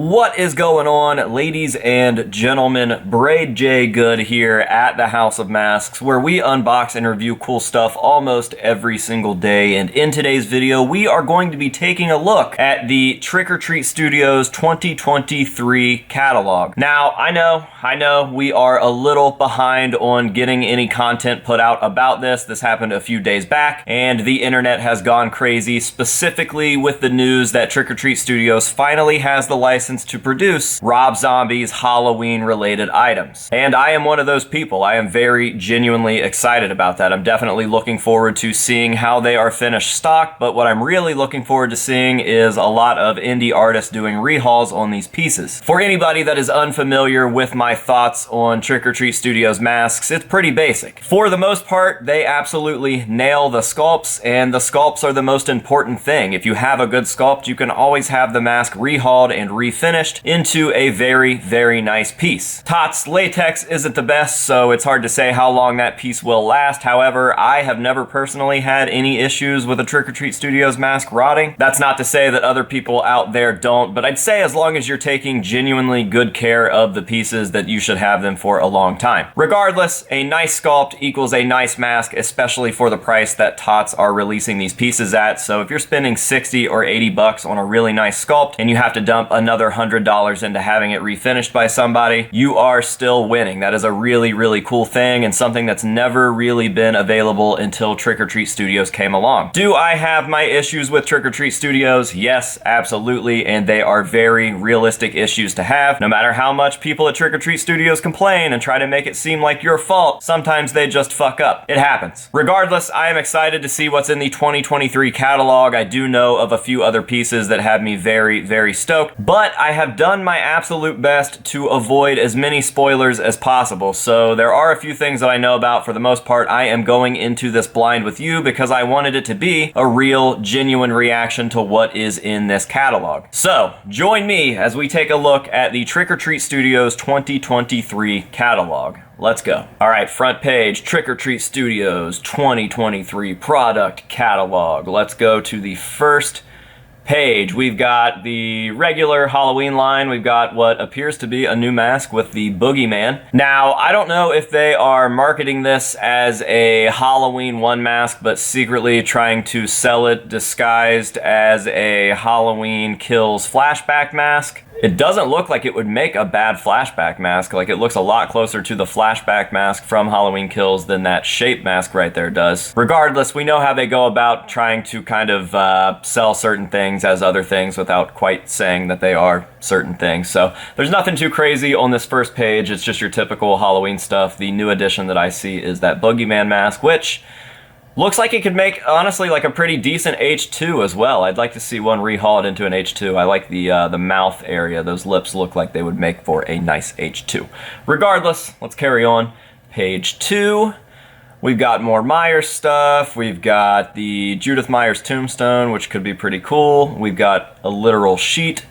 What is going on, ladies and gentlemen? Braid J Good here at the House of Masks, where we unbox and review cool stuff almost every single day. And in today's video, we are going to be taking a look at the Trick or Treat Studios 2023 catalog. Now, I know we are a little behind on getting any content put out about this. This happened a few days back, and the internet has gone crazy, specifically with the news that Trick or Treat Studios finally has the license to produce Rob Zombie's Halloween-related items. And I am one of those people. I am very genuinely excited about that. I'm definitely looking forward to seeing how they are finished stock, but what I'm really looking forward to seeing is a lot of indie artists doing rehauls on these pieces. For anybody that is unfamiliar with my thoughts on Trick or Treat Studios masks, it's pretty basic. For the most part, they absolutely nail the sculpts, and the sculpts are the most important thing. If you have a good sculpt, you can always have the mask rehauled and refinished into a very, very nice piece. Tots latex isn't the best, so it's hard to say how long that piece will last. However, I have never personally had any issues with a Trick or Treat Studios mask rotting. That's not to say that other people out there don't, but I'd say as long as you're taking genuinely good care of the pieces, that you should have them for a long time. Regardless, a nice sculpt equals a nice mask, especially for the price that Tots are releasing these pieces at. So if you're spending 60 or 80 bucks on a really nice sculpt and you have to dump another $100 into having it refinished by somebody, you are still winning. That is a really, really cool thing, and something that's never really been available until Trick or Treat Studios came along. Do I have my issues with Trick or Treat Studios? Yes, absolutely, and they are very realistic issues to have. No matter how much people at Trick or Treat Studios complain and try to make it seem like your fault, sometimes they just fuck up. It happens. Regardless, I am excited to see what's in the 2023 catalog. I do know of a few other pieces that have me very, very stoked, but I have done my absolute best to avoid as many spoilers as possible. So there are a few things that I know about. For the most part, I am going into this blind with you because I wanted it to be a real, genuine reaction to what is in this catalog. So join me as we take a look at the Trick or Treat Studios 2023 catalog. Let's go. All right, front page, Trick or Treat Studios 2023 product catalog. Let's go to the first page. We've got the regular Halloween line. We've got what appears to be a new mask with the Boogeyman. Now, I don't know if they are marketing this as a Halloween 1 mask, but secretly trying to sell it disguised as a Halloween Kills flashback mask. It doesn't look like it would make a bad flashback mask. Like, it looks a lot closer to the flashback mask from Halloween Kills than that shape mask right there does. Regardless, we know how they go about trying to kind of sell certain things as other things without quite saying that they are certain things. So there's nothing too crazy on this first page. It's just your typical Halloween stuff. The new addition that I see is that Boogeyman mask, which looks like it could make, honestly, like a pretty decent H2 as well. I'd like to see one rehauled into an H2. I like the mouth area. Those lips look like they would make for a nice H2. Regardless, let's carry on. Page 2. We've got more Myers stuff. We've got the Judith Myers tombstone, which could be pretty cool. We've got a literal sheet.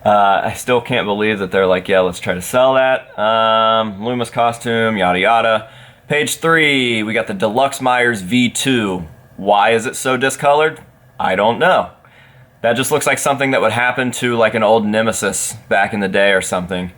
I still can't believe that they're like, yeah, let's try to sell that. Loomis costume, yada yada. Page 3, we got the Deluxe Myers V2. Why is it so discolored? I don't know. That just looks like something that would happen to like an old Nemesis back in the day or something.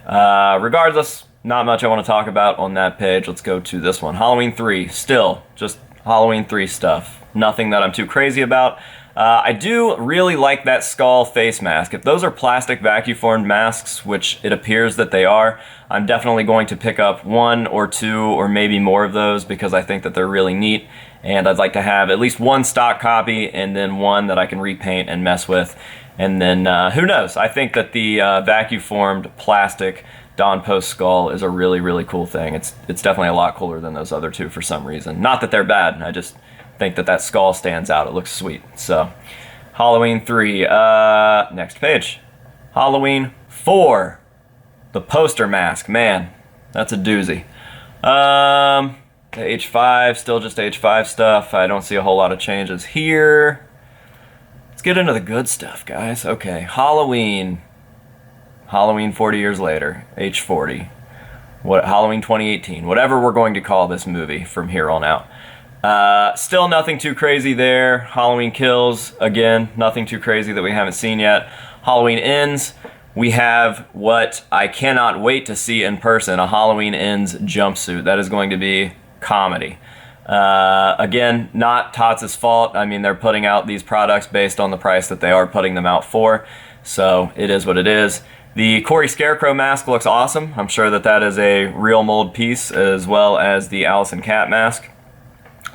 Regardless, not much I want to talk about on that page. Let's go to this one. Halloween 3, still just Halloween 3 stuff. Nothing that I'm too crazy about. I do really like that skull face mask. If those are plastic vacuum formed masks, which it appears that they are, I'm definitely going to pick up 1 or 2 or maybe more of those because I think that they're really neat, and I'd like to have at least 1 stock copy and then 1 that I can repaint and mess with. And then who knows? I think that the vacuum formed plastic Dawn Post skull is a really, really cool thing. It's definitely a lot cooler than those other 2 for some reason. Not that they're bad, I just think that that skull stands out. It looks sweet. So Halloween 3, next page. Halloween 4, the poster mask. Man, that's a doozy. The H5, still just H5 stuff. I don't see a whole lot of changes here. Let's get into the good stuff, guys. Okay, Halloween 40 years later, H40. Halloween 2018, whatever we're going to call this movie from here on out. Still nothing too crazy there. Halloween Kills, again, nothing too crazy that we haven't seen yet. Halloween Ends, we have what I cannot wait to see in person, a Halloween Ends jumpsuit. That is going to be comedy. Again, not Tots' fault. I mean, they're putting out these products based on the price that they are putting them out for, so it is what it is. The Corey Scarecrow mask looks awesome. I'm sure that that is a real mold piece, as well as the Allison Cat mask,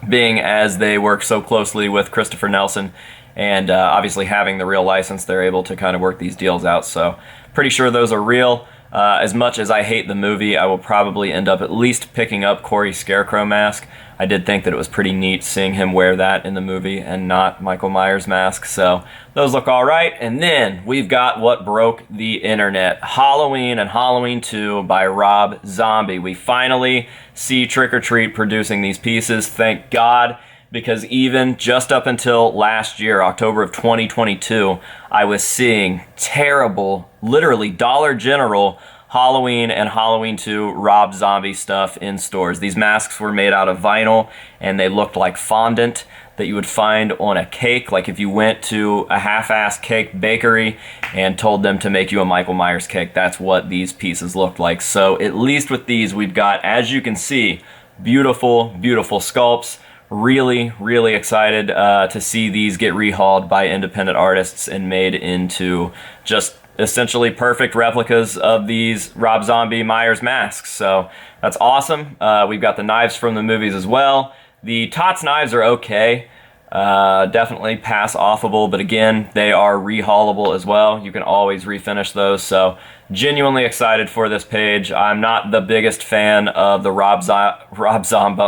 being as they work so closely with Christopher Nelson, and obviously having the real license, they're able to kind of work these deals out, so pretty sure those are real. As much as I hate the movie, I will probably end up at least picking up Corey Scarecrow mask. I did think that it was pretty neat seeing him wear that in the movie and not Michael Myers mask, so those look alright. And then we've got what broke the internet, Halloween and Halloween 2 by Rob Zombie. We finally see Trick or Treat producing these pieces, thank God, because even just up until last year, October of 2022, I was seeing terrible, literally Dollar General Halloween and Halloween 2 Rob Zombie stuff in stores. These masks were made out of vinyl, and they looked like fondant that you would find on a cake, like if you went to a half-assed cake bakery and told them to make you a Michael Myers cake. That's what these pieces looked like. So at least with these, we've got, as you can see, beautiful, beautiful sculpts. Really, really excited to see these get rehauled by independent artists and made into just essentially perfect replicas of these Rob Zombie Myers masks. So that's awesome. We've got the knives from the movies as well. The Tots knives are okay. Definitely pass offable, but again, they are rehaulable as well. You can always refinish those. So genuinely excited for this page. I'm not the biggest fan of the Rob Zombert.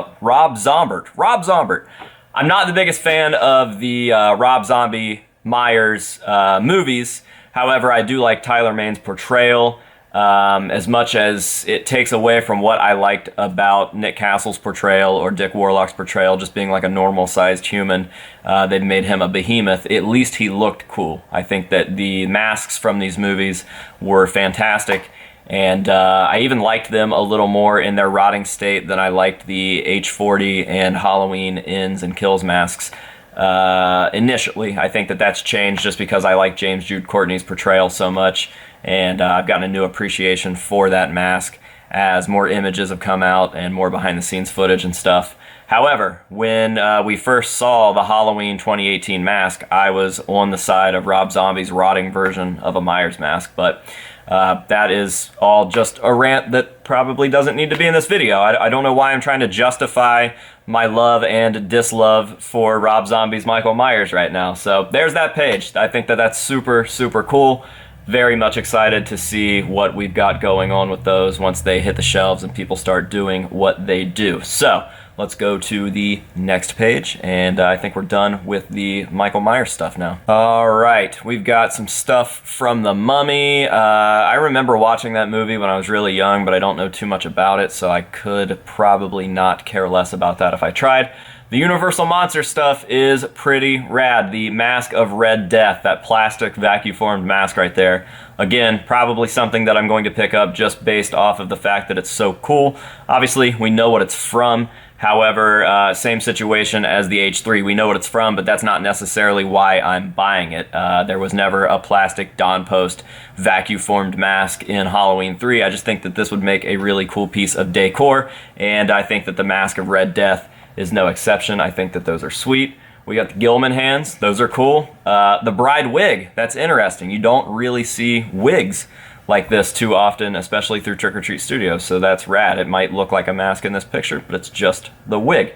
I'm not the biggest fan of the Rob Zombie Myers movies. However, I do like Tyler Mane's portrayal. As much as it takes away from what I liked about Nick Castle's portrayal or Dick Warlock's portrayal, just being like a normal-sized human, they've made him a behemoth. At least he looked cool. I think that the masks from these movies were fantastic, and I even liked them a little more in their rotting state than I liked the H40 and Halloween Ends and Kills masks. Initially, I think that that's changed just because I like James Jude Courtney's portrayal so much, and I've gotten a new appreciation for that mask as more images have come out and more behind the scenes footage and stuff. However, when we first saw the Halloween 2018 mask, I was on the side of Rob Zombie's rotting version of a Myers mask, but that is all just a rant that probably doesn't need to be in this video. I don't know why I'm trying to justify my love and dislove for Rob Zombie's Michael Myers right now. So there's that page. I think that that's super, super cool. Very much excited to see what we've got going on with those once they hit the shelves and people start doing what they do. So let's go to the next page, and I think we're done with the Michael Myers stuff now. All right, we've got some stuff from The Mummy. I remember watching that movie when I was really young, but I don't know too much about it, so I could probably not care less about that if I tried. The Universal Monster stuff is pretty rad. The Mask of Red Death, that plastic vacuum-formed mask right there. Again, probably something that I'm going to pick up just based off of the fact that it's so cool. Obviously, we know what it's from. However, same situation as the H3. We know what it's from, but that's not necessarily why I'm buying it. There was never a plastic Dawn Post vacuum-formed mask in Halloween 3. I just think that this would make a really cool piece of decor, and I think that the Mask of Red Death is no exception. I think that those are sweet. We got the Gilman hands. Those are cool. The bride wig. That's interesting. You don't really see wigs like this too often, especially through Trick or Treat Studios, so that's rad. It might look like a mask in this picture, but it's just the wig.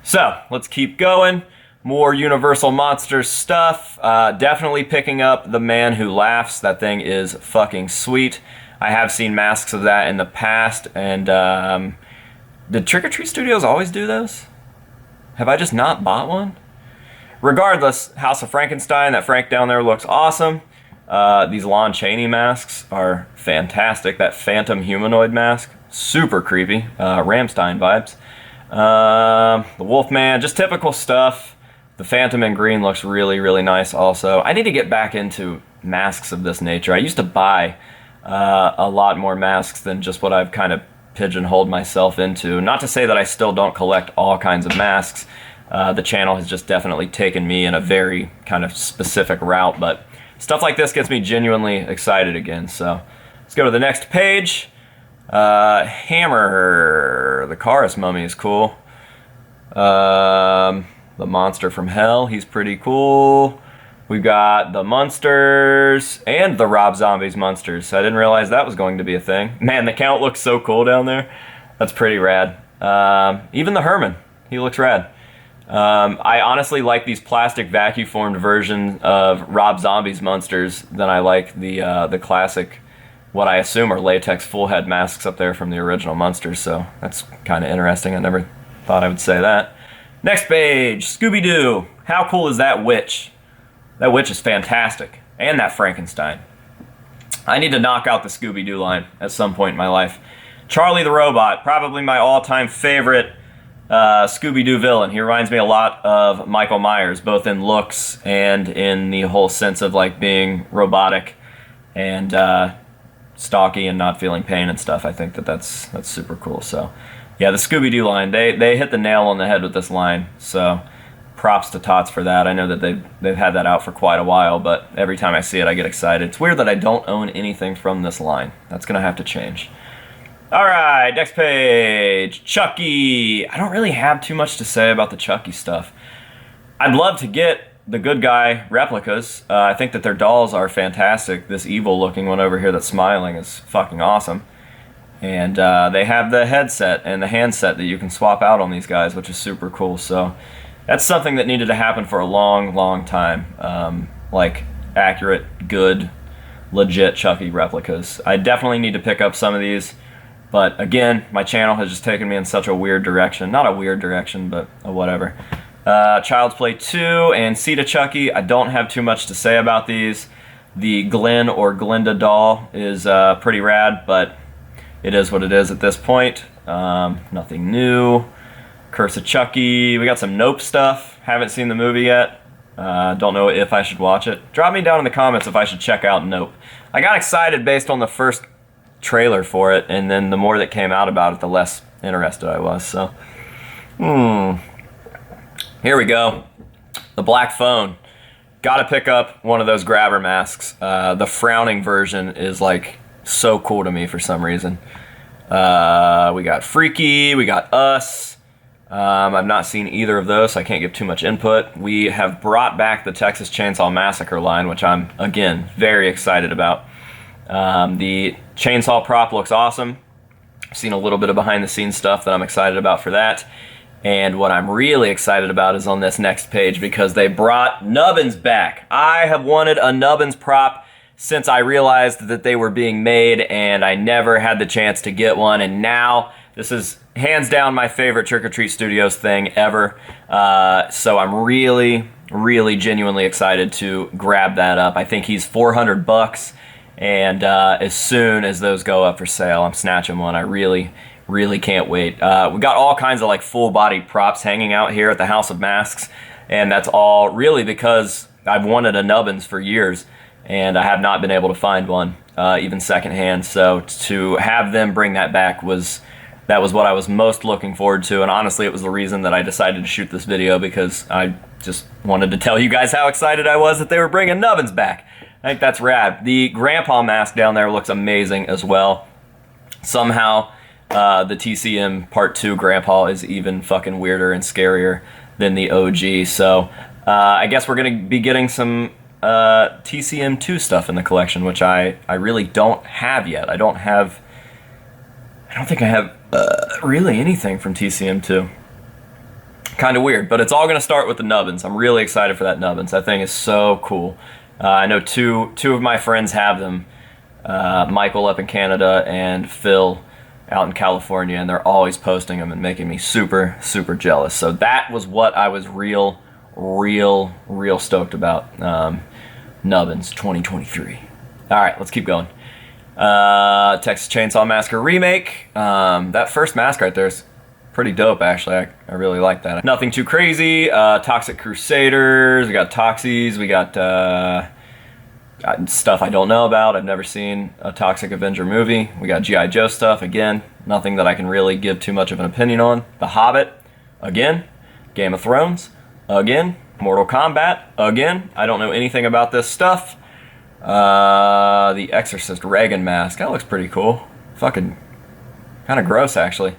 So, let's keep going. More Universal Monsters stuff. Definitely picking up The Man Who Laughs. That thing is fucking sweet. I have seen masks of that in the past, and did Trick or Treat Studios always do those? Have I just not bought one? Regardless, House of Frankenstein, that Frank down there looks awesome. These Lon Chaney masks are fantastic. That Phantom humanoid mask, super creepy. Rammstein vibes. The Wolfman, just typical stuff. The Phantom in green looks really, really nice also. I need to get back into masks of this nature. I used to buy a lot more masks than just what I've kind of pigeonholed myself into. Not to say that I still don't collect all kinds of masks. The channel has just definitely taken me in a very kind of specific route, but stuff like this gets me genuinely excited again. So let's go to the next page. Hammer, the Chorus mummy is cool. The monster from hell, he's pretty cool. We've got the Munsters and the Rob Zombies Munsters. I didn't realize that was going to be a thing. Man, the Count looks so cool down there. That's pretty rad. Even the Herman, he looks rad. I honestly like these plastic vacuum formed versions of Rob Zombie's Munsters than I like the classic, what I assume are latex full head masks up there from the original Munsters, so that's kind of interesting. I never thought I would say that. Next page, Scooby-Doo. How cool is that witch? That witch is fantastic. And that Frankenstein. I need to knock out the Scooby-Doo line at some point in my life. Charlie the Robot, probably my all-time favorite Scooby-Doo villain. He reminds me a lot of Michael Myers, both in looks and in the whole sense of like being robotic and stocky and not feeling pain and stuff. I think that's super cool. So yeah, the Scooby-Doo line, they hit the nail on the head with this line. So props to Tots for that. I know that they've had that out for quite a while, but every time I see it, I get excited. It's weird that I don't own anything from this line. That's gonna have to change. All right, next page, Chucky. I don't really have too much to say about the Chucky stuff. I'd love to get the good guy replicas. I think that their dolls are fantastic. This evil looking one over here that's smiling is fucking awesome. And they have the headset and the handset that you can swap out on these guys, which is super cool. So that's something that needed to happen for a long, long time. Like accurate, good, legit Chucky replicas. I definitely need to pick up some of these. But again, my channel has just taken me in such a weird direction. Not a weird direction, but a whatever. Child's Play 2 and Seed of Chucky. I don't have too much to say about these. The Glenn or Glinda doll is pretty rad, but it is what it is at this point. Nothing new. Curse of Chucky. We got some Nope stuff. Haven't seen the movie yet. Don't know if I should watch it. Drop me down in the comments if I should check out Nope. I got excited based on the first trailer for it, and then the more that came out about it, the less interested I was. So, here we go. The Black Phone. Gotta pick up one of those grabber masks. The frowning version is like so cool to me for some reason. We got Freaky, we got Us. I've not seen either of those, so I can't give too much input. We have brought back the Texas Chainsaw Massacre line, which I'm, again, very excited about. The chainsaw prop looks awesome. I've seen a little bit of behind the scenes stuff that I'm excited about for that. And what I'm really excited about is on this next page because they brought nubbins back. I have wanted a nubbins prop since I realized that they were being made, and I never had the chance to get one, and now this is hands down my favorite Trick or Treat Studios thing ever. So I'm really, really genuinely excited to grab that up. I think he's $400. And as soon as those go up for sale, I'm snatching one. I really, really can't wait. We got all kinds of like full-body props hanging out here at the House of Masks, and that's all really because I've wanted a nubbins for years, and I have not been able to find one, even secondhand. So to have them bring that back was what I was most looking forward to, and honestly, it was the reason that I decided to shoot this video because I just wanted to tell you guys how excited I was that they were bringing nubbins back. I think that's rad. The Grandpa mask down there looks amazing as well. Somehow, the TCM Part 2 Grandpa is even fucking weirder and scarier than the OG. So, I guess we're going to be getting some TCM 2 stuff in the collection, which I really don't have yet. I don't think I have really anything from TCM 2. Kind of weird, but it's all going to start with the nubbins. I'm really excited for that nubbins. That thing is so cool. I know two of my friends have them, Michael up in Canada and Phil out in California, and they're always posting them and making me super, super jealous. So that was what I was real stoked about. Nubbins 2023. All right, let's keep going. Texas Chainsaw Massacre remake. That first mask right there is pretty dope, actually. I really like that. Nothing too crazy. Toxic Crusaders. We got Toxies. We got stuff I don't know about. I've never seen a Toxic Avenger movie. We got G.I. Joe stuff. Again, nothing that I can really give too much of an opinion on. The Hobbit. Again. Game of Thrones. Again. Mortal Kombat. Again. I don't know anything about this stuff. The Exorcist Reagan mask. That looks pretty cool. Fucking kind of gross, actually.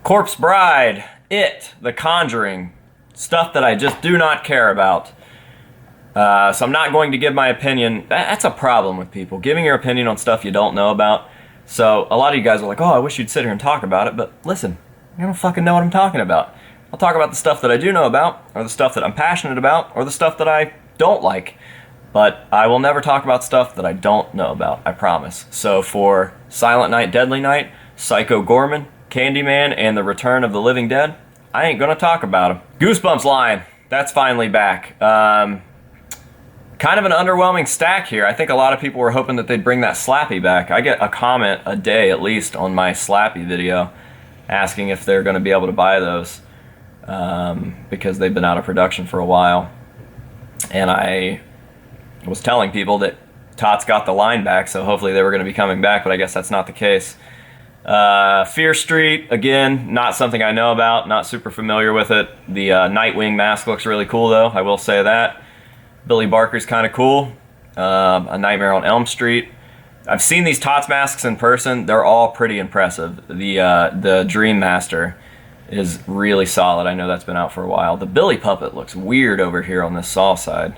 Corpse Bride. It. The Conjuring. Stuff that I just do not care about. So I'm not going to give my opinion. That's a problem with people. Giving your opinion on stuff you don't know about. So a lot of you guys are like, oh, I wish you'd sit here and talk about it. But listen, I don't fucking know what I'm talking about. I'll talk about the stuff that I do know about, or the stuff that I'm passionate about, or the stuff that I don't like. But I will never talk about stuff that I don't know about, I promise. So for Silent Night, Deadly Night, Psycho Gorman, Candyman, and The Return of the Living Dead, I ain't gonna talk about them. Goosebumps line, that's finally back. Kind of an underwhelming stack here. I think a lot of people were hoping that they'd bring that Slappy back. I get a comment a day at least on my Slappy video asking if they're gonna be able to buy those because they've been out of production for a while. And I was telling people that Tots got the line back, so hopefully they were gonna be coming back, but I guess that's not the case. Fear Street, again, not something I know about, not super familiar with it. The Nightwing mask looks really cool though, I will say that. Billy Barker's kind of cool. A Nightmare on Elm Street. I've seen these Tots masks in person, they're all pretty impressive. The Dream Master is really solid, I know that's been out for a while. The Billy Puppet looks weird over here on this Saw side.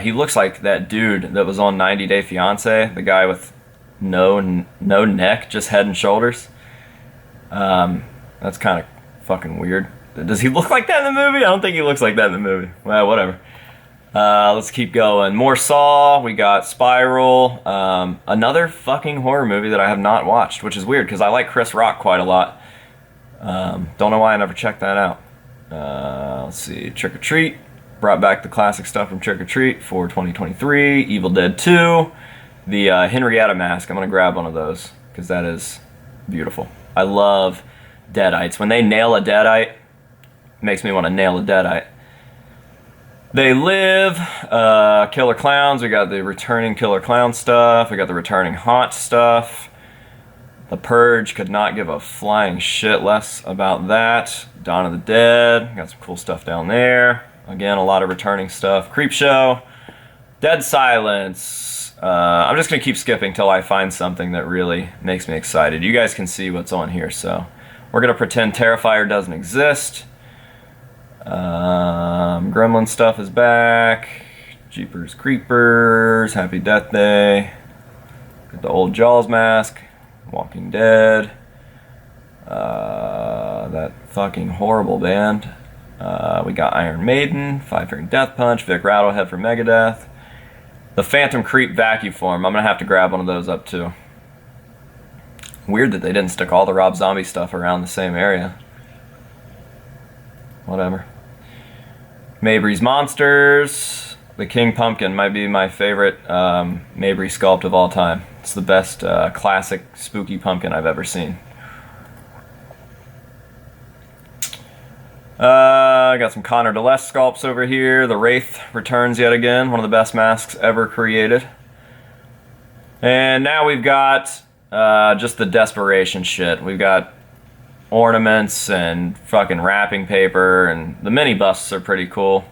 He looks like that dude that was on 90 Day Fiance, the guy with no neck, just head and shoulders. That's kind of fucking weird. Does he look like that in the movie? I don't think he looks like that in the movie. Well, whatever. Let's keep going. More Saw. We got Spiral. Another fucking horror movie that I have not watched, which is weird because I like Chris Rock quite a lot. Don't know why I never checked that out. Let's see. Trick or Treat. Brought back the classic stuff from Trick or Treat for 2023. Evil Dead 2. The Henrietta mask, I'm going to grab one of those because that is beautiful. I love Deadites. When they nail a Deadite, it makes me want to nail a Deadite. They Live, Killer Clowns. We got the returning Killer Clown stuff. We got the returning Haunt stuff. The Purge, could not give a flying shit less about that. Dawn of the Dead, got some cool stuff down there. Again, a lot of returning stuff. Creepshow, Dead Silence. I'm just going to keep skipping till I find something that really makes me excited. You guys can see what's on here, so we're going to pretend Terrifier doesn't exist. Gremlin stuff is back. Jeepers Creepers, Happy Death Day. Got the old Jaws mask. Walking Dead. That fucking horrible band. We got Iron Maiden, Five Finger Death Punch, Vic Rattlehead for Megadeth. The Phantom Creep vacuum form. I'm going to have to grab one of those up too. Weird that they didn't stick all the Rob Zombie stuff around the same area. Whatever. Mabry's Monsters. The King Pumpkin might be my favorite Mabry sculpt of all time. It's the best classic spooky pumpkin I've ever seen. I got some Connor DeLess sculpts over here. The Wraith returns yet again. One of the best masks ever created. And now we've got just the desperation shit. We've got ornaments and fucking wrapping paper, and the mini busts are pretty cool.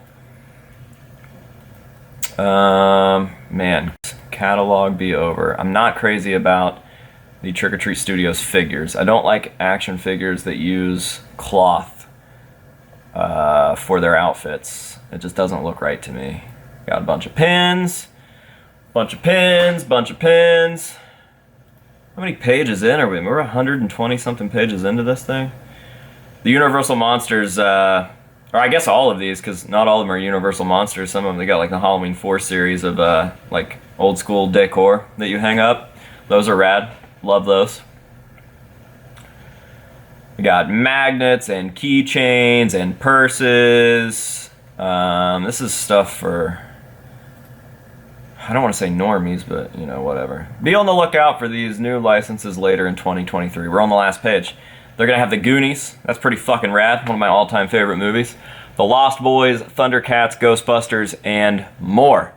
Man, catalog be over. I'm not crazy about the Trick or Treat Studios figures. I don't like action figures that use cloth for their outfits. It just doesn't look right to me. Got a bunch of pins, bunch of pins. How many pages in are we? We're 120 something pages into this thing. The Universal Monsters, or I guess all of these, because not all of them are Universal Monsters. Some of them, they got like the Halloween 4 series of like old school decor that you hang up. Those are rad. Love those. We got magnets and keychains and purses. This is stuff for, I don't want to say normies, but you know, whatever. Be on the lookout for these new licenses later in 2023. We're on the last page. They're going to have the Goonies. That's pretty fucking rad. One of my all-time favorite movies. The Lost Boys, Thundercats, Ghostbusters, and more.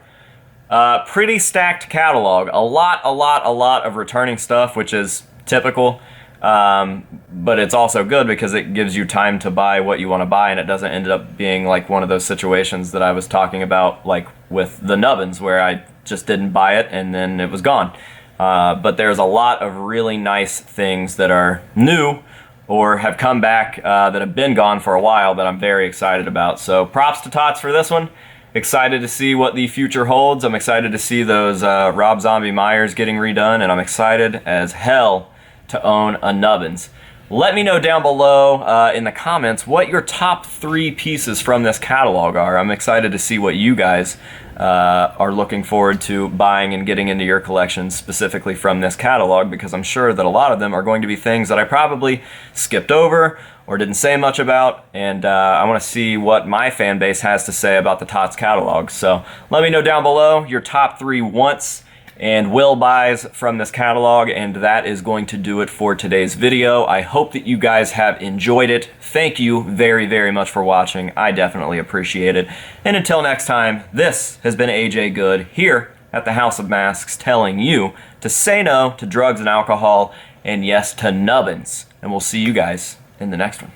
Pretty stacked catalog. A lot of returning stuff, which is typical. But it's also good because it gives you time to buy what you want to buy, and it doesn't end up being like one of those situations that I was talking about, like with the Nubbins, where I just didn't buy it, and then it was gone. But there's a lot of really nice things that are new or have come back that have been gone for a while that I'm very excited about. So props to Tots for this one. Excited to see what the future holds. I'm excited to see those Rob Zombie Myers getting redone, and I'm excited as hell to own a Nubbins. Let me know down below in the comments what your top 3 pieces from this catalog are. I'm excited to see what you guys are looking forward to buying and getting into your collections specifically from this catalog, because I'm sure that a lot of them are going to be things that I probably skipped over or didn't say much about, and I want to see what my fan base has to say about the Tots catalog. So let me know down below your top 3 wants and will buys from this catalog, and that is going to do it for today's video. I hope that you guys have enjoyed it. Thank you very, very much for watching. I definitely appreciate it. And until next time, this has been AJ Good here at the House of Masks, telling you to say no to drugs and alcohol, and yes to nubbins. And we'll see you guys in the next one.